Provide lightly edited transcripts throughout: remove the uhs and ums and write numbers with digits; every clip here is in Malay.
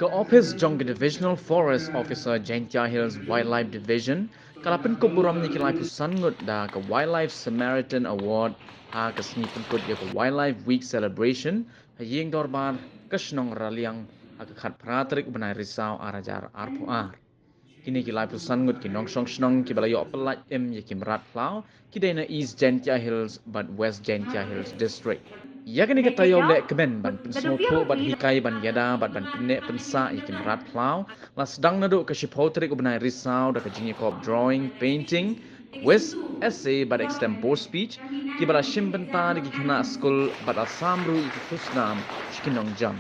Ula Office Jong Divisional Forest Officer Jaintia Hills Wildlife Division, kala pynkup burom ni kilai pusan ngut da ke Wildlife Samaritan Award ha ke seni pynkup ya ke Wildlife Week Celebration ha ying dorbar kesnong raliang ha ke khat pratrik benai risau arajar arpuar. Kini kilai pusan ngut ki nongsong snong ki balayo pelat ya ki mrad khlaw ki dena East Jaintia Hills but West Jaintia Hills District. Ya kini kata yo le kemen ban pensnoto bat hikai ban yada bat ban penne pensa ikim rat khlaw la sedang nado ke shipotrik ubnai risau da ke jingi kop drawing painting quiz essay bat extempore speech ki bala shimbenta di kena school bat asamru iki kusnam shikinong jam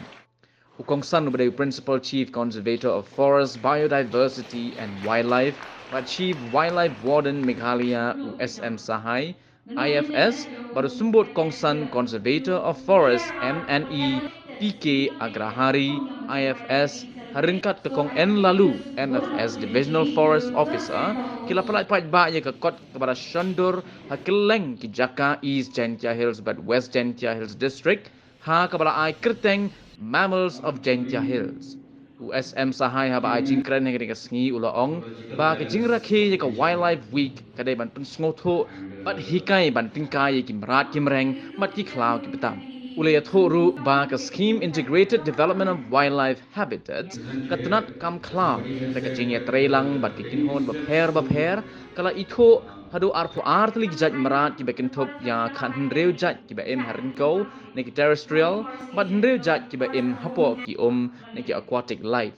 ukong san ubdai principal chief conservator of forest biodiversity and wildlife bat chief wildlife warden Meghalaya USM Sahai IFS baru sumbut Kongsan Conservator of Forest MNE PK Agrahari IFS haringkat ke Kong N lalu MFS Divisional Forest Officer kila pelai pai ba ye ke kot kepada Shandur hakeleng ki Jaka East Jaintia Hills but West Jaintia Hills District ha kepada ai kerteng Mammals of Jaintia Hills USM Sahai haba ai jingkran yang dengan sengi ula ong ba ke jingra ke ye ke Wildlife Week kadai ban pensngotho bat hikai ban tingkai ki mrad ki mreng mat ki khlaw ki betam ule ya thoru ba ka scheme integrated development of wildlife habitats ka tnad kam khlaw da ka jingya trelang bat ki kinhon ba pher kala itho hadu arfu artli jaj mrad ki bekin thop ya khan hreu jaj ki ba em harinko ne ki terrestrial bat hreu jaj ki ba em hapo ki ne ki aquatic life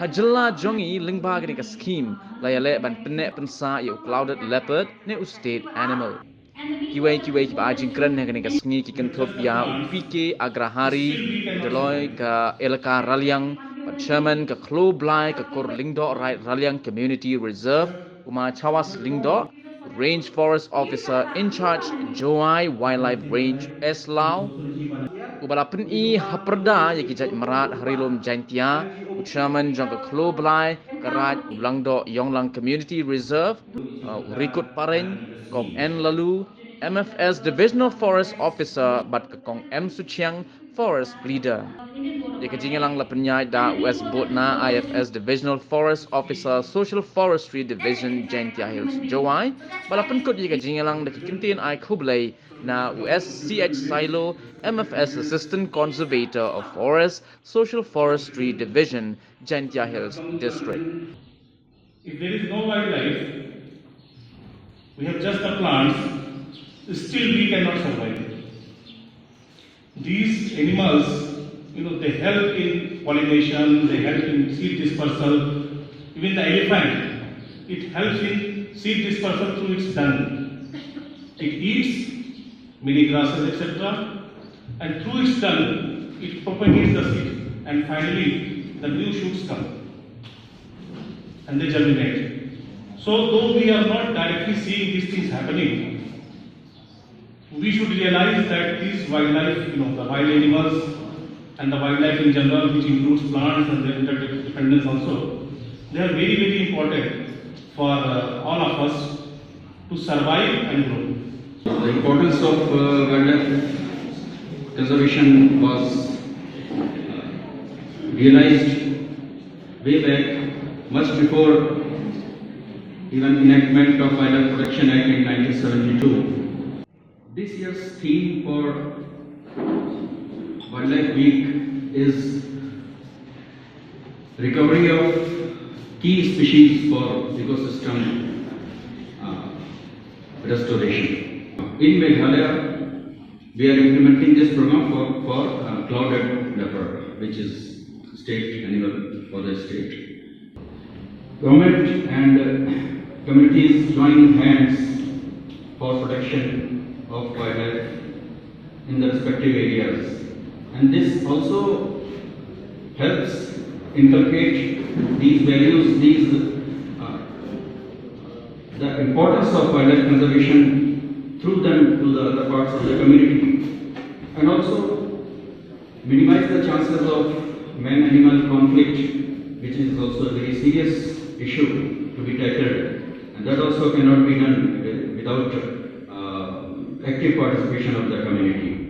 Hajalla jongi lingba gini ka scheme layale ban penne pensa ya clouded leopard ne state animal. Kiwai ki ajing keren ne ka sengi ki kenthop ya PK Agrahari deloy ka elka raliang pat chairman ka khlaw blai ka kor lingdo right raliang community reserve uma chawas lingdo range forest officer in charge Joai wildlife range Eslao ubala peni haperda ya kijat mrad rilum Jaintia chairman jang khlaw blai karat ulangdo yonglang community reserve rikut pareng kong n lalu MFS divisional forest officer bat ke kong M Suchiang forest leader ya kejingelang la penyai da US Botna IFS divisional forest officer social forestry division Jaintia Hills Joai bala penkut ya kejingelang da kintin ai khublai na US CH Silo MFS assistant conservator of forest social forestry division Jaintia Hills district. If there is no wildlife, we have just the plants, still we cannot survive. These animals, they help in pollination, they help in seed dispersal. Even the elephant, it helps in seed dispersal through its dung. It eats many grasses, etc. And through its dung, it propagates the seed. And finally, the new shoots come. And they germinate. So though we are not directly seeing these things happening, we should realize that these wildlife, the wild animals and the wildlife in general, which includes plants and their interdependence also, they are very, very important for all of us to survive and grow. The importance of wildlife conservation was realized way back, much before even enactment of Wildlife Protection Act in 1972. This year's theme for Wildlife Week is recovery of key species for ecosystem restoration. In Meghalaya, we are implementing this program for clouded leopard, which is state animal for the state. Government and communities join hands for protection of wildlife in the respective areas, and this also helps inculcate these values, the importance of wildlife conservation through them to the other parts of the community, and also minimize the chances of man-animal conflict, which is also a very serious issue to be tackled, and that also cannot be done without active participation of the community.